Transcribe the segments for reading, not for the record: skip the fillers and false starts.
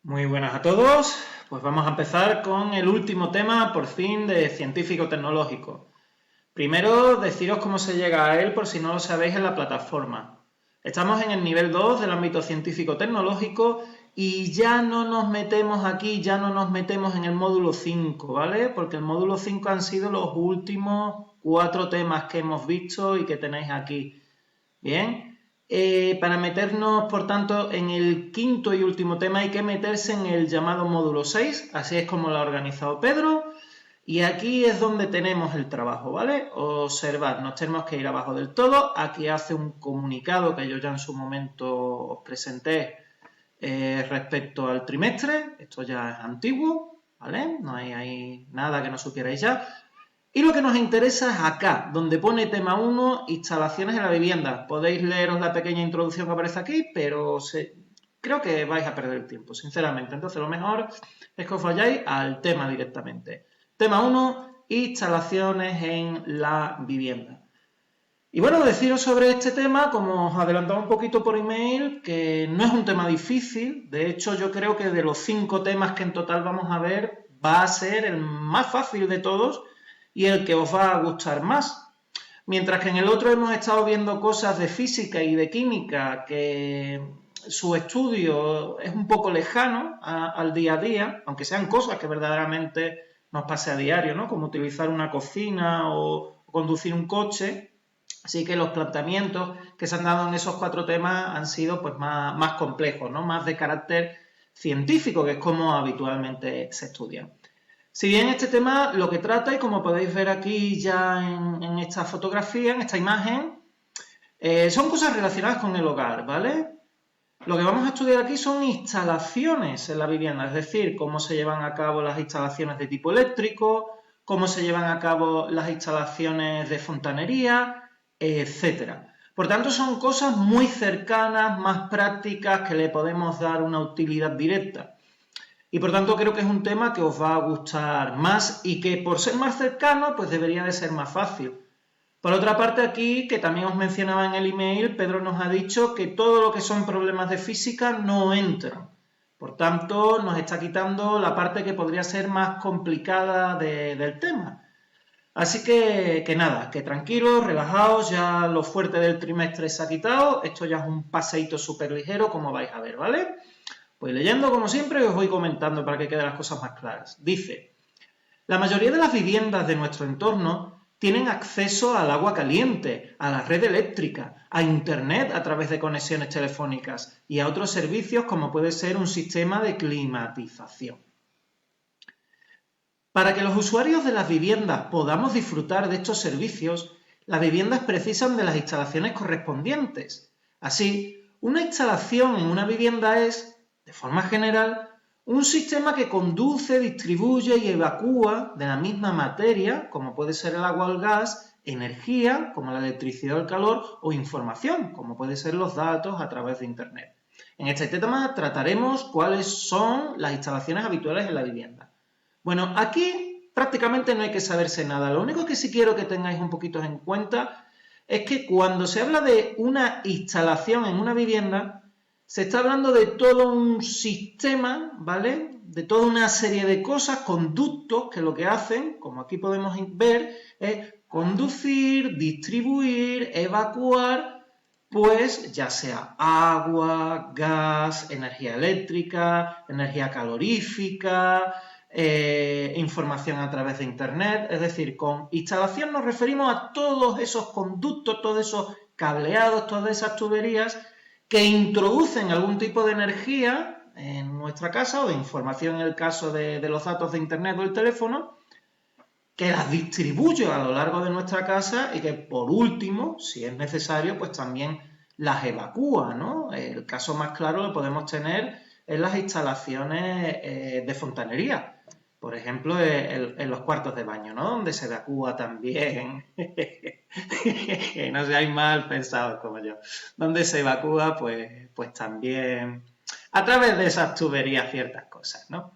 Muy buenas a todos, pues vamos a empezar con el último tema, por fin, de científico-tecnológico. Primero, deciros cómo se llega a él por si no lo sabéis en la plataforma. Estamos en el nivel 2 del ámbito científico-tecnológico y ya no nos metemos aquí, ya no nos metemos en el módulo 5, ¿vale? Porque el módulo 5 han sido los últimos 4 temas que hemos visto y que tenéis aquí. Bien, para meternos, por tanto, en el quinto y último tema hay que meterse en el llamado módulo 6, así es como lo ha organizado Pedro, y aquí es donde tenemos el trabajo, ¿vale? Observad, nos tenemos que ir abajo del todo, aquí hace un comunicado que yo ya en su momento os presenté respecto al trimestre, esto ya es antiguo, ¿vale? No hay ahí nada que no supierais ya. Y lo que nos interesa es acá, donde pone tema 1, instalaciones en la vivienda. Podéis leeros la pequeña introducción que aparece aquí, pero creo que vais a perder el tiempo, sinceramente. Entonces lo mejor es que os vayáis al tema directamente. Tema 1, instalaciones en la vivienda. Y bueno, deciros sobre este tema, como os adelantaba un poquito por email, que no es un tema difícil. De hecho, yo creo que de los 5 temas que en total vamos a ver, va a ser el más fácil de todos y el que os va a gustar más. Mientras que en el otro hemos estado viendo cosas de física y de química que su estudio es un poco lejano al día a día, aunque sean cosas que verdaderamente nos pase a diario, ¿no? Como utilizar una cocina o conducir un coche. Así que los planteamientos que se han dado en esos 4 temas han sido pues más complejos, ¿no? Más de carácter científico, que es como habitualmente se estudian. Si bien este tema lo que trata, y como podéis ver aquí ya en esta fotografía, en esta imagen, son cosas relacionadas con el hogar, ¿vale? Lo que vamos a estudiar aquí son instalaciones en la vivienda, es decir, cómo se llevan a cabo las instalaciones de tipo eléctrico, cómo se llevan a cabo las instalaciones de fontanería, etcétera. Por tanto, son cosas muy cercanas, más prácticas, que le podemos dar una utilidad directa. Y por tanto creo que es un tema que os va a gustar más y que por ser más cercano, pues debería de ser más fácil. Por otra parte, aquí, que también os mencionaba en el email, Pedro nos ha dicho que todo lo que son problemas de física no entran. Por tanto, nos está quitando la parte que podría ser más complicada del tema. Así que nada, que tranquilos, relajaos, ya lo fuerte del trimestre se ha quitado, esto ya es un paseíto súper ligero, como vais a ver, ¿vale? Pues leyendo como siempre os voy comentando para que queden las cosas más claras. Dice, la mayoría de las viviendas de nuestro entorno tienen acceso al agua caliente, a la red eléctrica, a internet a través de conexiones telefónicas y a otros servicios como puede ser un sistema de climatización. Para que los usuarios de las viviendas podamos disfrutar de estos servicios, las viviendas precisan de las instalaciones correspondientes. Así, una instalación en una vivienda es, de forma general, un sistema que conduce, distribuye y evacúa de la misma materia, como puede ser el agua o el gas, energía, como la electricidad o el calor, o información, como pueden ser los datos a través de Internet. En este tema trataremos cuáles son las instalaciones habituales en la vivienda. Bueno, aquí prácticamente no hay que saberse nada. Lo único que sí quiero que tengáis un poquito en cuenta es que cuando se habla de una instalación en una vivienda, se está hablando de todo un sistema, ¿vale? De toda una serie de cosas, conductos, que lo que hacen, como aquí podemos ver, es conducir, distribuir, evacuar, pues ya sea agua, gas, energía eléctrica, energía calorífica, información a través de internet. Es decir, con instalación nos referimos a todos esos conductos, todos esos cableados, todas esas tuberías que introducen algún tipo de energía en nuestra casa o de información en el caso de los datos de internet o el teléfono, que las distribuye a lo largo de nuestra casa y que por último, si es necesario, pues también las evacúa, ¿no? El caso más claro lo podemos tener en las instalaciones de fontanería. Por ejemplo, en los cuartos de baño, ¿no? Donde se evacúa también, no seáis mal pensados como yo, donde se evacúa pues también a través de esas tuberías ciertas cosas, ¿no?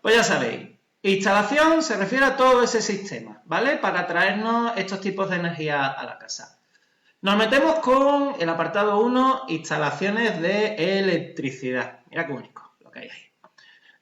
Pues ya sabéis, instalación se refiere a todo ese sistema, ¿vale? Para traernos estos tipos de energía a la casa. Nos metemos con el apartado 1, instalaciones de electricidad. Mira qué único lo que hay ahí.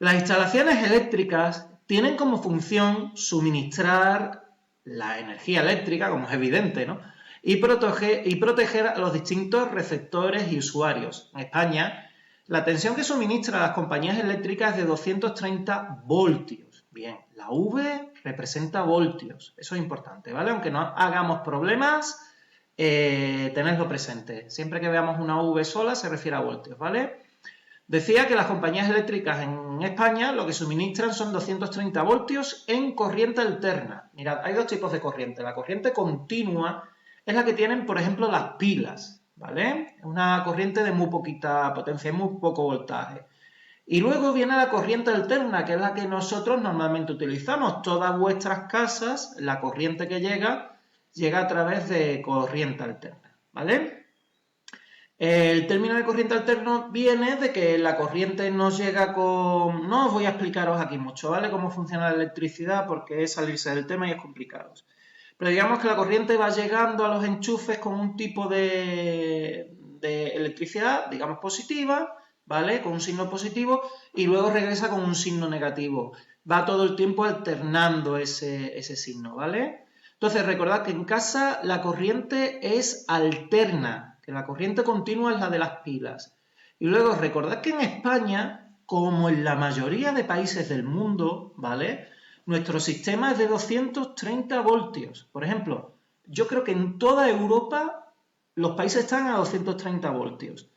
Las instalaciones eléctricas tienen como función suministrar la energía eléctrica, como es evidente, ¿no? Y proteger a los distintos receptores y usuarios. En España, la tensión que suministran las compañías eléctricas es de 230 voltios. Bien, la V representa voltios, eso es importante, ¿vale? Aunque no hagamos problemas, tenedlo presente. Siempre que veamos una V sola se refiere a voltios, ¿vale? Decía que las compañías eléctricas en España lo que suministran son 230 voltios en corriente alterna. Mirad, hay dos tipos de corriente. La corriente continua es la que tienen, por ejemplo, las pilas, ¿vale? Es una corriente de muy poquita potencia, muy poco voltaje. Y luego viene la corriente alterna, que es la que nosotros normalmente utilizamos. Todas vuestras casas, la corriente que llega a través de corriente alterna, ¿vale? El término de corriente alterno viene de que la corriente nos llega con... No os voy a explicaros aquí mucho, ¿vale? Cómo funciona la electricidad porque es salirse del tema y es complicado. Pero digamos que la corriente va llegando a los enchufes con un tipo de electricidad, digamos positiva, ¿vale? Con un signo positivo y luego regresa con un signo negativo. Va todo el tiempo alternando ese signo, ¿vale? Entonces recordad que en casa la corriente es alterna, que la corriente continua es la de las pilas. Y luego recordad que en España, como en la mayoría de países del mundo, ¿vale? Nuestro sistema es de 230 voltios. Por ejemplo, yo creo que en toda Europa los países están a 230 voltios.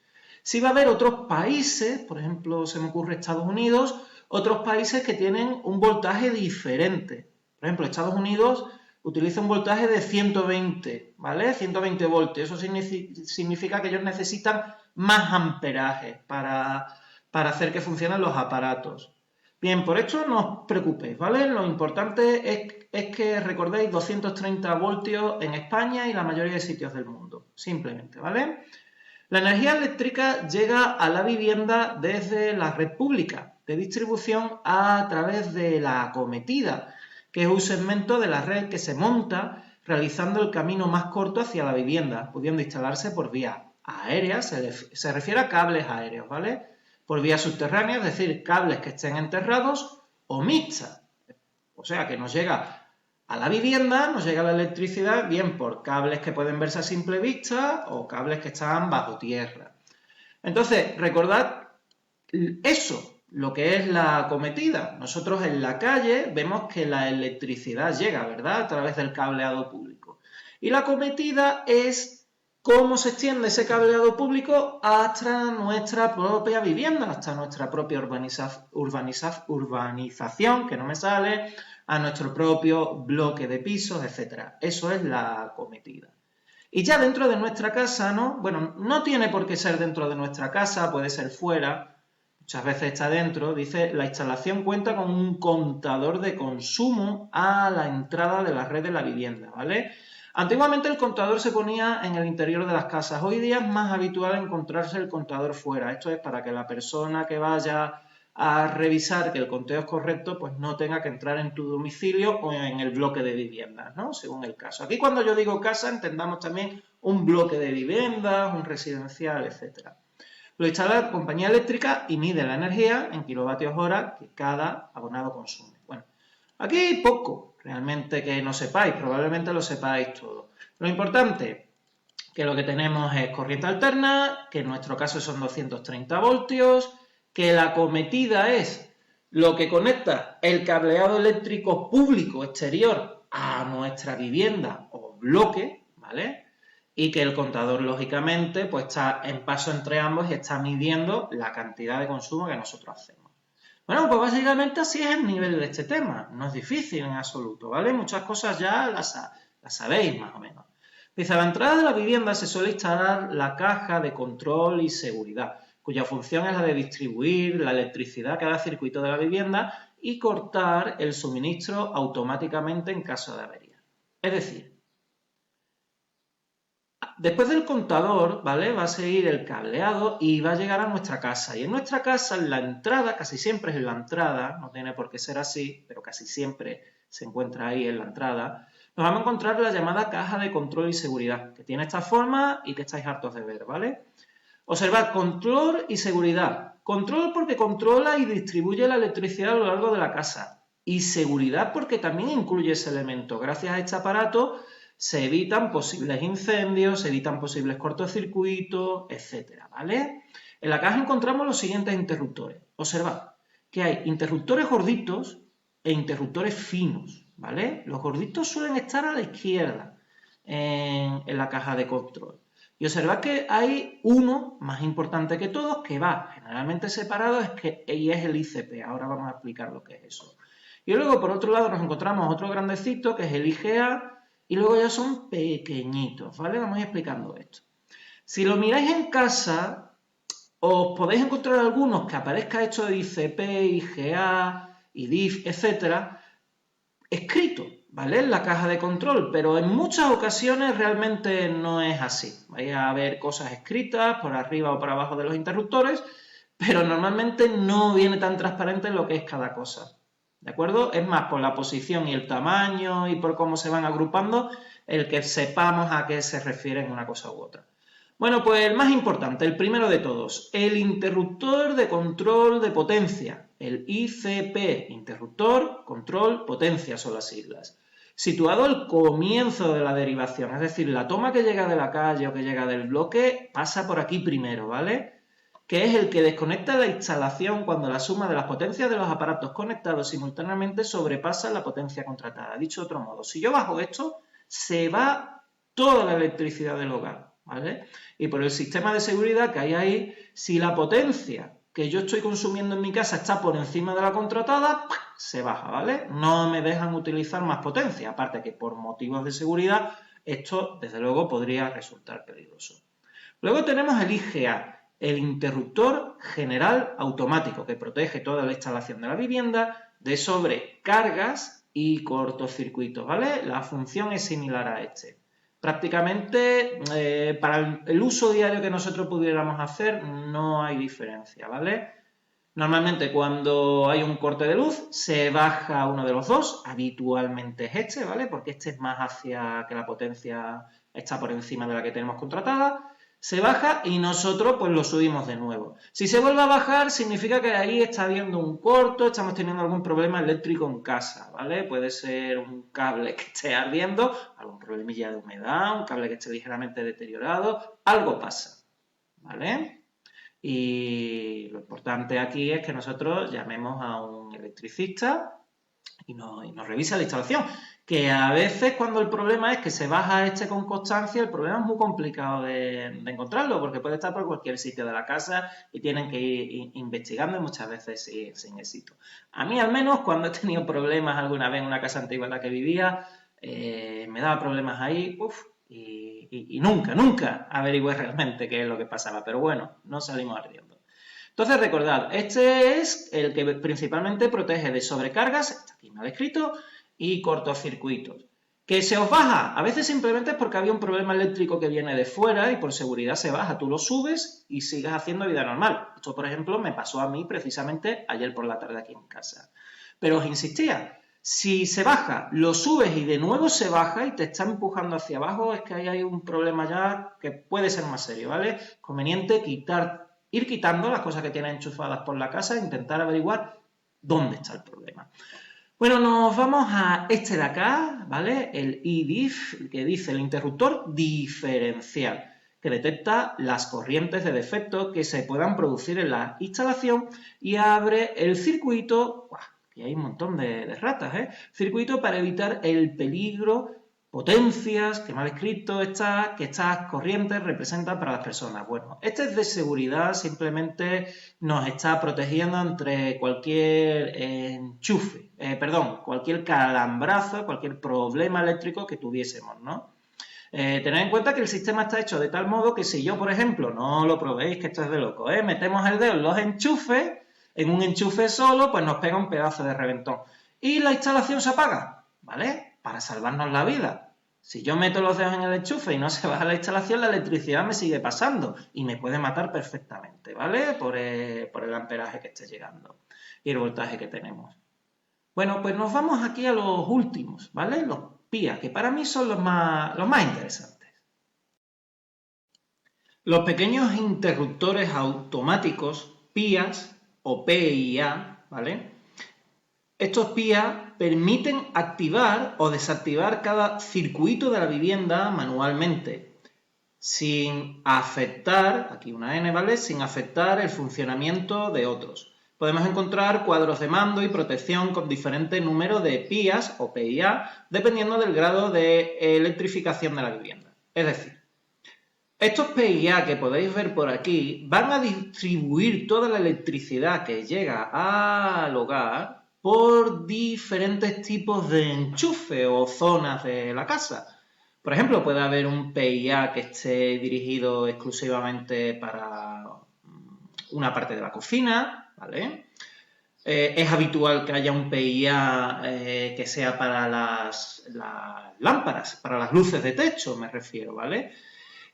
Sí va a haber otros países, por ejemplo, se me ocurre Estados Unidos, otros países que tienen un voltaje diferente. Por ejemplo, Estados Unidos utiliza un voltaje de 120, ¿vale? 120 voltios. Eso significa que ellos necesitan más amperaje para hacer que funcionen los aparatos. Bien, por esto no os preocupéis, ¿vale? Lo importante es que recordéis 230 voltios en España y la mayoría de sitios del mundo, simplemente, ¿vale? La energía eléctrica llega a la vivienda desde la red pública de distribución a través de la acometida, que es un segmento de la red que se monta realizando el camino más corto hacia la vivienda, pudiendo instalarse por vía aérea, se refiere a cables aéreos, ¿vale? Por vía subterránea, es decir, cables que estén enterrados o mixtas. O sea, que nos llega a la vivienda, nos llega la electricidad bien por cables que pueden verse a simple vista o cables que están bajo tierra. Entonces, recordad eso, lo que es la acometida. Nosotros en la calle vemos que la electricidad llega, ¿verdad?, a través del cableado público. Y la acometida es cómo se extiende ese cableado público hasta nuestra propia vivienda, hasta nuestra propia urbanización, que no me sale, a nuestro propio bloque de pisos, etc. Eso es la acometida. Y ya dentro de nuestra casa, ¿no? Bueno, no tiene por qué ser dentro de nuestra casa, puede ser fuera, muchas veces está dentro. Dice, la instalación cuenta con un contador de consumo a la entrada de la red de la vivienda, ¿vale? Antiguamente el contador se ponía en el interior de las casas, hoy día es más habitual encontrarse el contador fuera. Esto es para que la persona que vaya a revisar que el conteo es correcto, pues no tenga que entrar en tu domicilio o en el bloque de viviendas, ¿no? Según el caso. Aquí cuando yo digo casa, entendamos también un bloque de viviendas, un residencial, etc. Lo instala la compañía eléctrica y mide la energía en kilovatios hora que cada abonado consume. Bueno, aquí hay poco realmente que no sepáis, probablemente lo sepáis todo. Lo importante, que lo que tenemos es corriente alterna, que en nuestro caso son 230 voltios, que la acometida es lo que conecta el cableado eléctrico público exterior a nuestra vivienda o bloque, ¿vale? Y que el contador, lógicamente, pues está en paso entre ambos y está midiendo la cantidad de consumo que nosotros hacemos. Bueno, pues básicamente así es el nivel de este tema. No es difícil en absoluto, ¿vale? Muchas cosas ya las sabéis más o menos. Dice, a la entrada de la vivienda se suele instalar la caja de control y seguridad, cuya función es la de distribuir la electricidad a cada circuito de la vivienda y cortar el suministro automáticamente en caso de avería. Es decir, después del contador, ¿vale?, va a seguir el cableado y va a llegar a nuestra casa. Y en nuestra casa, en la entrada, casi siempre es en la entrada, no tiene por qué ser así, pero casi siempre se encuentra ahí en la entrada, nos vamos a encontrar la llamada caja de control y seguridad, que tiene esta forma y que estáis hartos de ver, ¿vale? Observad, control y seguridad. Control porque controla y distribuye la electricidad a lo largo de la casa. Y seguridad porque también incluye ese elemento. Gracias a este aparato se evitan posibles incendios, se evitan posibles cortocircuitos, etcétera, ¿vale? En la caja encontramos los siguientes interruptores. Observad que hay interruptores gorditos e interruptores finos, ¿vale? Los gorditos suelen estar a la izquierda en la caja de control. Y observad que hay uno más importante que todos que va generalmente separado y es el ICP. Ahora vamos a explicar lo que es eso. Y luego por otro lado nos encontramos otro grandecito que es el IGA y luego ya son pequeñitos, ¿vale? Vamos a ir explicando esto. Si lo miráis en casa, os podéis encontrar algunos que aparezca hecho de ICP, IGA, IDIF, etcétera, escrito, ¿vale? En la caja de control, pero en muchas ocasiones realmente no es así. Vais a ver cosas escritas por arriba o por abajo de los interruptores, pero normalmente no viene tan transparente lo que es cada cosa. ¿De acuerdo? Es más por la posición y el tamaño y por cómo se van agrupando el que sepamos a qué se refieren una cosa u otra. Bueno, pues el más importante, el primero de todos, el interruptor de control de potencia, el ICP, interruptor, control, potencia son las siglas. Situado al comienzo de la derivación, es decir, la toma que llega de la calle o que llega del bloque pasa por aquí primero, ¿vale? Que es el que desconecta la instalación cuando la suma de las potencias de los aparatos conectados simultáneamente sobrepasa la potencia contratada. Dicho de otro modo, si yo bajo esto, se va toda la electricidad del hogar, ¿vale? Y por el sistema de seguridad que hay ahí, si la potencia que yo estoy consumiendo en mi casa está por encima de la contratada, se baja, ¿vale? No me dejan utilizar más potencia, aparte que por motivos de seguridad esto, desde luego, podría resultar peligroso. Luego tenemos el IGA, el interruptor general automático, que protege toda la instalación de la vivienda de sobrecargas y cortocircuitos, ¿vale? La función es similar a este. Prácticamente, para el uso diario que nosotros pudiéramos hacer, no hay diferencia, ¿vale? Normalmente cuando hay un corte de luz, se baja uno de los dos, habitualmente es este, ¿vale? Porque este es más hacia que la potencia está por encima de la que tenemos contratada. Se baja y nosotros pues lo subimos de nuevo. Si se vuelve a bajar, significa que ahí está habiendo un corto, estamos teniendo algún problema eléctrico en casa, ¿vale? Puede ser un cable que esté ardiendo, algún problemilla de humedad, un cable que esté ligeramente deteriorado, algo pasa, ¿vale? Y lo importante aquí es que nosotros llamemos a un electricista y nos revisa la instalación. Que a veces cuando el problema es que se baja este con constancia, el problema es muy complicado de encontrarlo, porque puede estar por cualquier sitio de la casa y tienen que ir investigando y muchas veces sin éxito. A mí al menos cuando he tenido problemas alguna vez en una casa antigua en la que vivía, me daba problemas ahí, y nunca averigüé realmente qué es lo que pasaba, pero bueno, no salimos ardiendo. Entonces recordad, este es el que principalmente protege de sobrecargas, está aquí mal escrito, y cortocircuitos. ¿Que se os baja? A veces simplemente es porque había un problema eléctrico que viene de fuera y por seguridad se baja. Tú lo subes y sigues haciendo vida normal. Esto, por ejemplo, me pasó a mí precisamente ayer por la tarde aquí en casa. Pero os insistía, si se baja, lo subes y de nuevo se baja y te está empujando hacia abajo, es que ahí hay un problema ya que puede ser más serio, ¿vale? Conveniente ir quitando las cosas que tienes enchufadas por la casa e intentar averiguar dónde está el problema. Bueno, nos vamos a este de acá, ¿vale? El IDIF, que dice el interruptor diferencial, que detecta las corrientes de defecto que se puedan producir en la instalación y abre el circuito, aquí hay un montón de ratas, ¿eh? Circuito para evitar el peligro, potencias, que mal escrito está, que estas corrientes representan para las personas. Bueno, este es de seguridad, simplemente nos está protegiendo entre cualquier enchufe, cualquier calambrazo, cualquier problema eléctrico que tuviésemos, ¿no? Tened en cuenta que el sistema está hecho de tal modo que si yo, por ejemplo, no lo probéis, que esto es de loco, metemos el dedo en los enchufes, en un enchufe solo, pues nos pega un pedazo de reventón. Y la instalación se apaga, ¿vale? Para salvarnos la vida. Si yo meto los dedos en el enchufe y no se baja la instalación, la electricidad me sigue pasando y me puede matar perfectamente, ¿vale? Por el amperaje que esté llegando y el voltaje que tenemos. Bueno, pues nos vamos aquí a los últimos, ¿vale? Los PIA, que para mí son los más interesantes. Los pequeños interruptores automáticos PIAs o PIA, ¿vale? Estos PIA permiten activar o desactivar cada circuito de la vivienda manualmente, sin afectar, aquí una N, ¿vale? Sin afectar el funcionamiento de otros. Podemos encontrar cuadros de mando y protección con diferentes números de PIAs o PIA, dependiendo del grado de electrificación de la vivienda. Es decir, estos PIA que podéis ver por aquí van a distribuir toda la electricidad que llega al hogar por diferentes tipos de enchufe o zonas de la casa. Por ejemplo, puede haber un PIA que esté dirigido exclusivamente para una parte de la cocina, ¿vale? Es habitual que haya un PIA que sea para las lámparas, para las luces de techo, me refiero, ¿vale?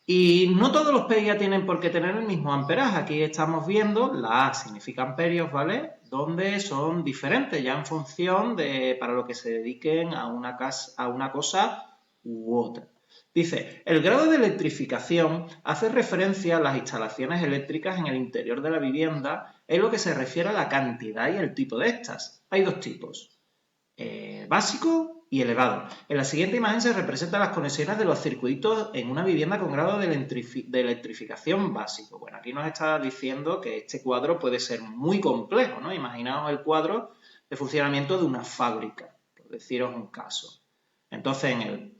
Y no todos los PIA tienen por qué tener el mismo amperaje. Aquí estamos viendo, la A significa amperios, ¿vale? Donde son diferentes ya en función de para lo que se dediquen a una cosa u otra. Dice, el grado de electrificación hace referencia a las instalaciones eléctricas en el interior de la vivienda en lo que se refiere a la cantidad y el tipo de estas. Hay dos tipos, básico y elevado. En la siguiente imagen se representan las conexiones de los circuitos en una vivienda con grado de electrificación básico. Bueno, aquí nos está diciendo que este cuadro puede ser muy complejo, ¿no? Imaginaos el cuadro de funcionamiento de una fábrica, por deciros un caso. Entonces, en el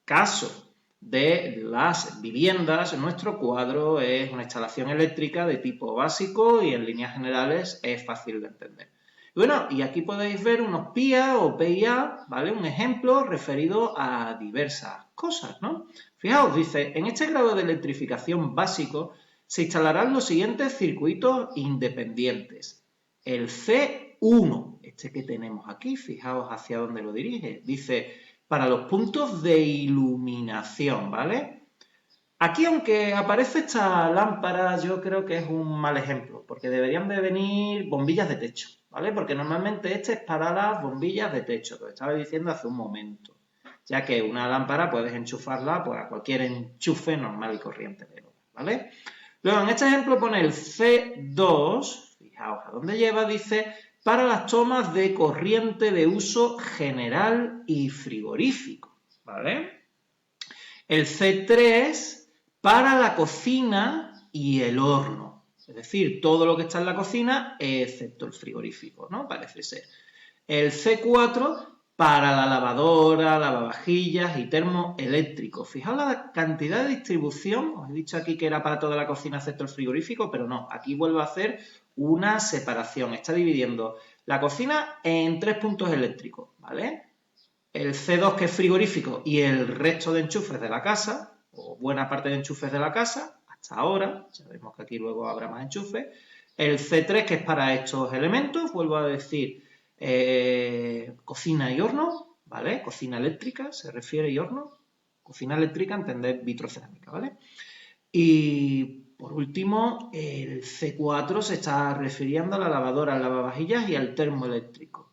caso de las viviendas, nuestro cuadro es una instalación eléctrica de tipo básico y en líneas generales es fácil de entender. Bueno, y aquí podéis ver unos PIA o PIA, ¿vale? Un ejemplo referido a diversas cosas, ¿no? Fijaos, dice, en este grado de electrificación básico se instalarán los siguientes circuitos independientes. El C1, este que tenemos aquí, fijaos hacia dónde lo dirige, dice, para los puntos de iluminación, ¿vale? Aquí, aunque aparece esta lámpara, yo creo que es un mal ejemplo, porque deberían de venir bombillas de techo, ¿vale? Porque normalmente este es para las bombillas de techo, que os estaba diciendo hace un momento, ya que una lámpara puedes enchufarla pues, a cualquier enchufe normal y corriente, ¿vale? Luego, en este ejemplo pone el C2, fijaos a dónde lleva, dice, para las tomas de corriente de uso general y frigorífico, ¿vale? El C3 para la cocina y el horno, es decir, todo lo que está en la cocina excepto el frigorífico, ¿no? Parece ser. El C4 para la lavadora, lavavajillas y termoeléctricos. Fijaos la cantidad de distribución, os he dicho aquí que era para toda la cocina excepto el frigorífico, pero no, aquí vuelvo a hacer una separación, está dividiendo la cocina en 3 puntos eléctricos, ¿vale? El C2 que es frigorífico y el resto de enchufes de la casa, o buena parte de enchufes de la casa, hasta ahora, ya vemos que aquí luego habrá más enchufes. El C3 que es para estos elementos, vuelvo a decir, cocina y horno, ¿vale? Cocina eléctrica se refiere y horno. Cocina eléctrica, entender vitrocerámica, ¿vale? Y por último, el C4 se está refiriendo a la lavadora, al lavavajillas y al termoeléctrico.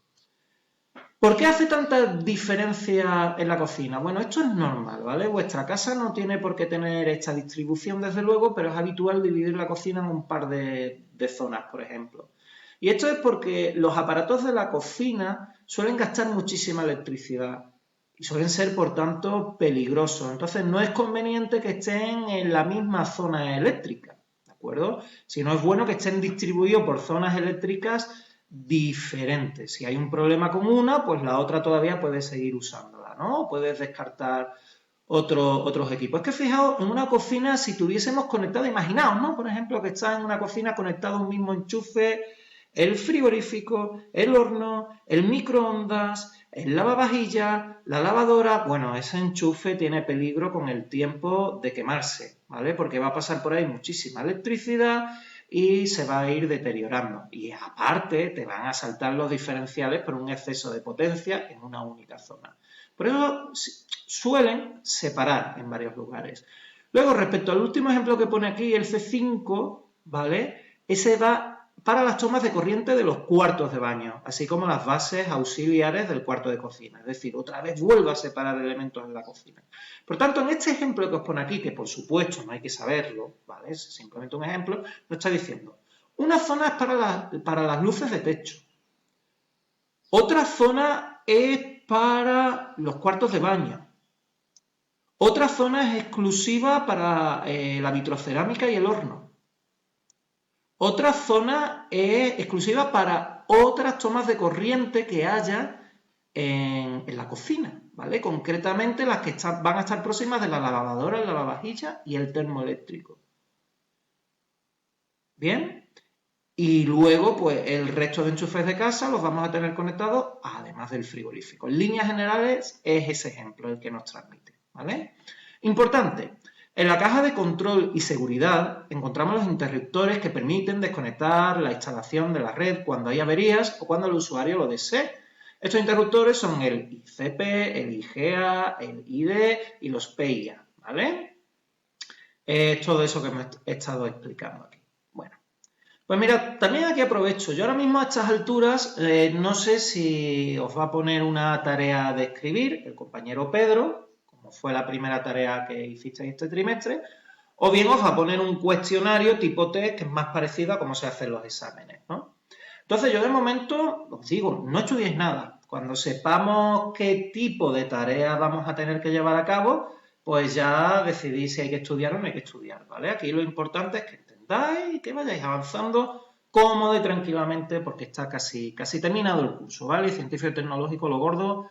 ¿Por qué hace tanta diferencia en la cocina? Bueno, esto es normal, ¿vale? Vuestra casa no tiene por qué tener esta distribución, desde luego, pero es habitual dividir la cocina en un par de zonas, por ejemplo. Y esto es porque los aparatos de la cocina suelen gastar muchísima electricidad y suelen ser, por tanto, peligrosos. Entonces, no es conveniente que estén en la misma zona eléctrica, ¿de acuerdo? Sino es bueno que estén distribuidos por zonas eléctricas diferentes. Si hay un problema con una, pues la otra todavía puede seguir usándola, ¿no? Puedes descartar otros equipos. Es que fijaos, en una cocina, si tuviésemos conectado, imaginaos, ¿no? Por ejemplo, que está en una cocina conectado a un mismo enchufe, el frigorífico, el horno, el microondas, el lavavajillas, la lavadora. Bueno, ese enchufe tiene peligro con el tiempo de quemarse, ¿vale? Porque va a pasar por ahí muchísima electricidad y se va a ir deteriorando. Y aparte te van a saltar los diferenciales por un exceso de potencia en una única zona. Por eso suelen separar en varios lugares. Luego, respecto al último ejemplo que pone aquí, el C5, ¿vale? Ese va para las tomas de corriente de los cuartos de baño, así como las bases auxiliares del cuarto de cocina. Es decir, otra vez vuelve a separar elementos en la cocina. Por tanto, en este ejemplo que os pone aquí, que por supuesto no hay que saberlo, ¿vale? Es simplemente un ejemplo, nos está diciendo Una zona es para las luces de techo. Otra zona es para los cuartos de baño. Otra zona es exclusiva para la vitrocerámica y el horno. Otra zona es exclusiva para otras tomas de corriente que haya en la cocina, ¿vale? Concretamente las que van a estar próximas de la lavadora, el lavavajillas y el termoeléctrico. ¿Bien? Y luego, pues, el resto de enchufes de casa los vamos a tener conectados, además del frigorífico. En líneas generales es ese ejemplo el que nos transmite, ¿vale? Importante, en la caja de control y seguridad encontramos los interruptores que permiten desconectar la instalación de la red cuando hay averías o cuando el usuario lo desee. Estos interruptores son el ICP, el IGA, el ID y los PIA, ¿vale? Es todo eso que me he estado explicando aquí. Bueno, pues mira, también aquí aprovecho. Yo ahora mismo a estas alturas no sé si os va a poner una tarea de escribir el compañero Pedro, como fue la primera tarea que hicisteis este trimestre, o bien os va a poner un cuestionario tipo test que es más parecido a cómo se hacen los exámenes, ¿no? Entonces yo de momento os digo, no estudiéis nada. Cuando sepamos qué tipo de tarea vamos a tener que llevar a cabo, pues ya decidís si hay que estudiar o no hay que estudiar, ¿vale? Aquí lo importante es que entendáis y que vayáis avanzando cómodo y tranquilamente porque está casi terminado el curso, ¿vale? Científico y tecnológico, lo gordo,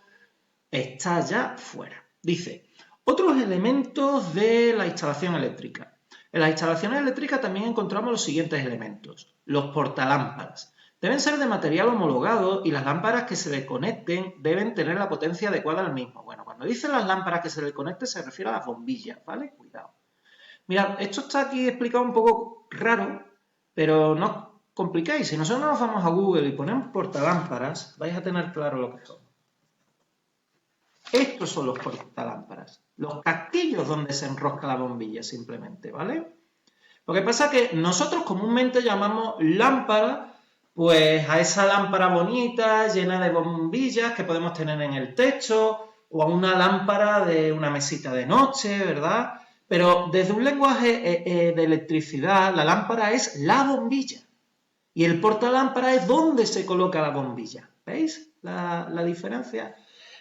está ya fuera. Dice, otros elementos de la instalación eléctrica. En las instalaciones eléctricas también encontramos los siguientes elementos. Los portalámparas. Deben ser de material homologado y las lámparas que se le conecten deben tener la potencia adecuada al mismo. Bueno, cuando dicen las lámparas que se le conecten se refiere a las bombillas, ¿vale? Cuidado. Mirad, esto está aquí explicado un poco raro, pero no os complicáis. Si nosotros nos vamos a Google y ponemos portalámparas, vais a tener claro lo que son. Estos son los portalámparas, los casquillos donde se enrosca la bombilla simplemente, ¿vale? Lo que pasa es que nosotros comúnmente llamamos lámpara pues a esa lámpara bonita, llena de bombillas que podemos tener en el techo, o a una lámpara de una mesita de noche, ¿verdad? Pero desde un lenguaje de electricidad, la lámpara es la bombilla. Y el portalámpara es donde se coloca la bombilla. ¿Veis la diferencia?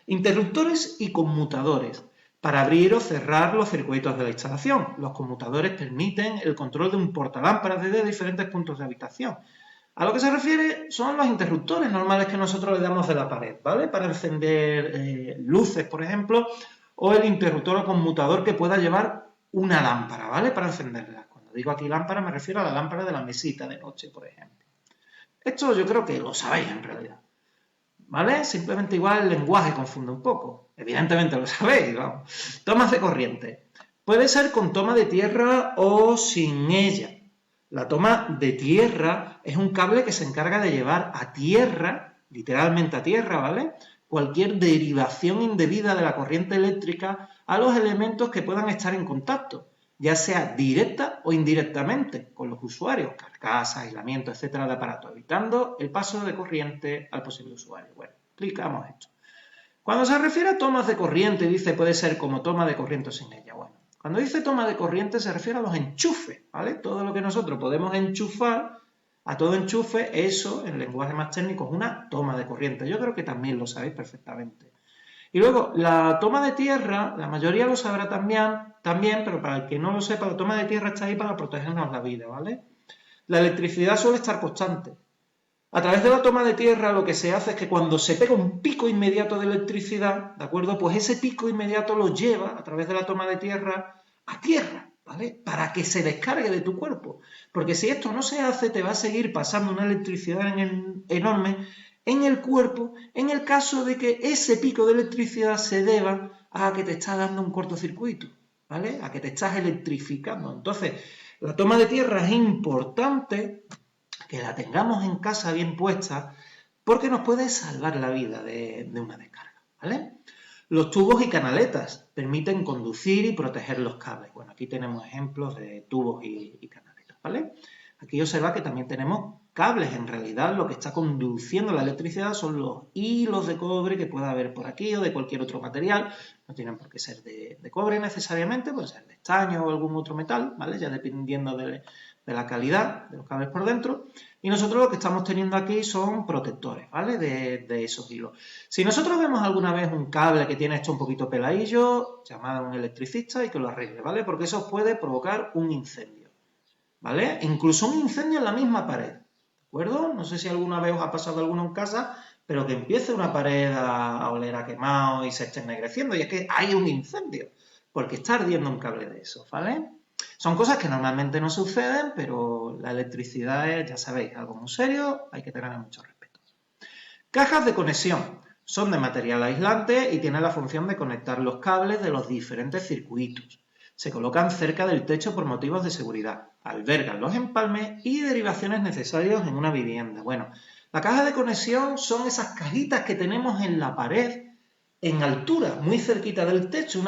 Interruptores y conmutadores. Para abrir o cerrar los circuitos de la instalación. Los conmutadores permiten el control de un portalámpara desde diferentes puntos de habitación. A lo que se refiere son los interruptores normales que nosotros le damos de la pared, ¿vale? Para encender luces, por ejemplo, o el interruptor o conmutador que pueda llevar una lámpara, ¿vale? Para encenderla. Cuando digo aquí lámpara me refiero a la lámpara de la mesita de noche, por ejemplo. Esto yo creo que lo sabéis en realidad, ¿vale? Simplemente igual el lenguaje confunde un poco. Evidentemente lo sabéis, vamos. Tomas de corriente. Puede ser con toma de tierra o sin ella. La toma de tierra es un cable que se encarga de llevar a tierra, literalmente a tierra, ¿vale? Cualquier derivación indebida de la corriente eléctrica a los elementos que puedan estar en contacto, ya sea directa o indirectamente con los usuarios, carcasas, aislamiento, etcétera, de aparato, evitando el paso de corriente al posible usuario. Bueno, explicamos esto. Cuando se refiere a tomas de corriente, dice puede ser como toma de corriente o sin ella. Bueno, cuando dice toma de corriente se refiere a los enchufes, ¿vale? Todo lo que nosotros podemos enchufar, a todo enchufe, eso en lenguaje más técnico es una toma de corriente. Yo creo que también lo sabéis perfectamente. Y luego, la toma de tierra, la mayoría lo sabrá también, pero para el que no lo sepa, la toma de tierra está ahí para protegernos la vida, ¿vale? La electricidad suele estar constante. A través de la toma de tierra lo que se hace es que cuando se pega un pico inmediato de electricidad, ¿de acuerdo? Pues ese pico inmediato lo lleva a través de la toma de tierra a tierra, ¿vale? Para que se descargue de tu cuerpo. Porque si esto no se hace, te va a seguir pasando una electricidad enorme en el cuerpo, en el caso de que ese pico de electricidad se deba a que te está dando un cortocircuito, ¿vale? A que te estás electrificando. Entonces, la toma de tierra es importante que la tengamos en casa bien puesta porque nos puede salvar la vida de una descarga, ¿vale? Los tubos y canaletas permiten conducir y proteger los cables. Bueno, aquí tenemos ejemplos de tubos y canaletas, ¿vale? Aquí observa que también tenemos cables. En realidad lo que está conduciendo la electricidad son los hilos de cobre que pueda haber por aquí o de cualquier otro material. No tienen por qué ser de cobre necesariamente, puede ser de estaño o algún otro metal, ¿vale? Ya dependiendo de de la calidad de los cables por dentro, y nosotros lo que estamos teniendo aquí son protectores, ¿vale? De esos hilos. Si nosotros vemos alguna vez un cable que tiene esto un poquito peladillo, llamad a un electricista y que lo arregle, ¿vale? Porque eso puede provocar un incendio, ¿vale? Incluso un incendio en la misma pared, ¿de acuerdo? No sé si alguna vez os ha pasado alguno en casa, pero que empiece una pared a oler a quemado y se esté ennegreciendo, y es que hay un incendio, porque está ardiendo un cable de esos, ¿vale? Son cosas que normalmente no suceden, pero la electricidad es, ya sabéis, algo muy serio, hay que tenerle mucho respeto. Cajas de conexión. Son de material aislante y tienen la función de conectar los cables de los diferentes circuitos. Se colocan cerca del techo por motivos de seguridad. Albergan los empalmes y derivaciones necesarios en una vivienda. Bueno, la caja de conexión son esas cajitas que tenemos en la pared en altura, muy cerquita del techo,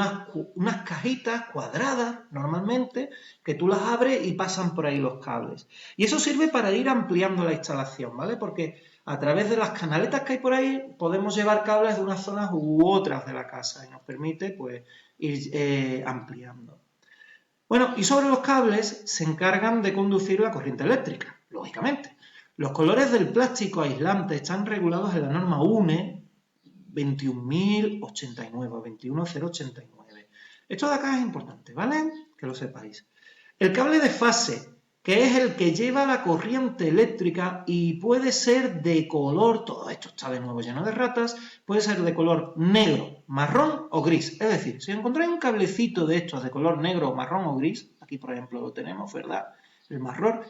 unas cajitas cuadradas normalmente, que tú las abres y pasan por ahí los cables. Y eso sirve para ir ampliando la instalación, ¿vale? Porque a través de las canaletas que hay por ahí podemos llevar cables de unas zonas u otras de la casa y nos permite pues ir ampliando. Bueno, y sobre los cables se encargan de conducir la corriente eléctrica, lógicamente. Los colores del plástico aislante están regulados en la norma UNE 21.089 o 21089. Esto de acá es importante, ¿vale? Que lo sepáis. El cable de fase, que es el que lleva la corriente eléctrica y puede ser de color, todo esto está de nuevo lleno de ratas, puede ser de color negro, marrón o gris. Es decir, si encontráis un cablecito de estos de color negro, marrón o gris, aquí por ejemplo lo tenemos, ¿verdad? El marrón,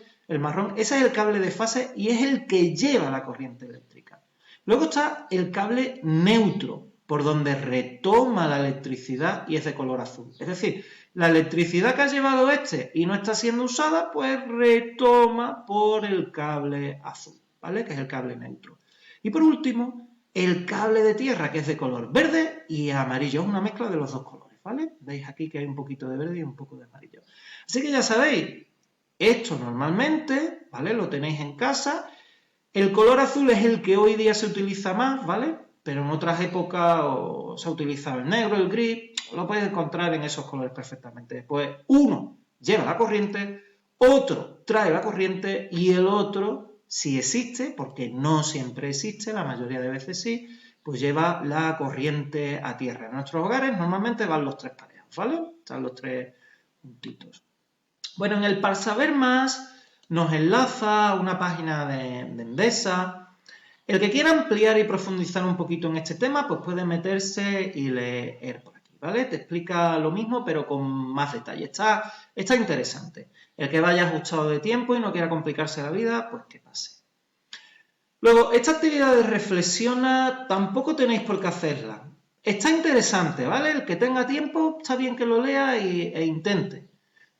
ese es el cable de fase y es el que lleva la corriente eléctrica. Luego está el cable neutro, por donde retoma la electricidad y es de color azul. Es decir, la electricidad que ha llevado este y no está siendo usada, pues retoma por el cable azul, ¿vale? Que es el cable neutro. Y por último, el cable de tierra, que es de color verde y amarillo. Es una mezcla de los dos colores, ¿vale? Veis aquí que hay un poquito de verde y un poco de amarillo. Así que ya sabéis, esto normalmente, ¿vale? Lo tenéis en casa. El color azul es el que hoy día se utiliza más, ¿vale? Pero en otras épocas se ha utilizado el negro, el gris, lo puedes encontrar en esos colores perfectamente. Pues uno lleva la corriente, otro trae la corriente y el otro, si existe, porque no siempre existe, la mayoría de veces sí, pues lleva la corriente a tierra. En nuestros hogares normalmente van los tres parejos, ¿vale? Están los tres juntitos. Bueno, en el para saber más nos enlaza a una página de Endesa. El que quiera ampliar y profundizar un poquito en este tema, pues puede meterse y leer por aquí, ¿vale? Te explica lo mismo, pero con más detalle. Está interesante. El que vaya ajustado de tiempo y no quiera complicarse la vida, pues que pase. Luego, esta actividad de reflexiona tampoco tenéis por qué hacerla. Está interesante, ¿vale? El que tenga tiempo, está bien que lo lea e intente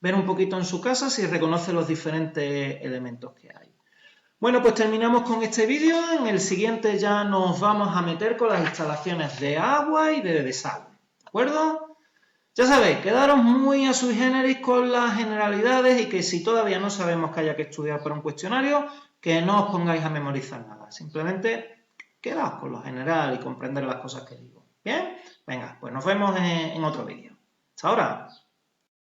ver un poquito en su casa si reconoce los diferentes elementos que hay. Bueno, pues terminamos con este vídeo. En el siguiente ya nos vamos a meter con las instalaciones de agua y de desagüe, ¿de acuerdo? Ya sabéis, quedaros muy a sui generis con las generalidades y que si todavía no sabemos que haya que estudiar para un cuestionario, que no os pongáis a memorizar nada. Simplemente quedaos con lo general y comprender las cosas que digo. ¿Bien? Venga, pues nos vemos en otro vídeo. Hasta ahora.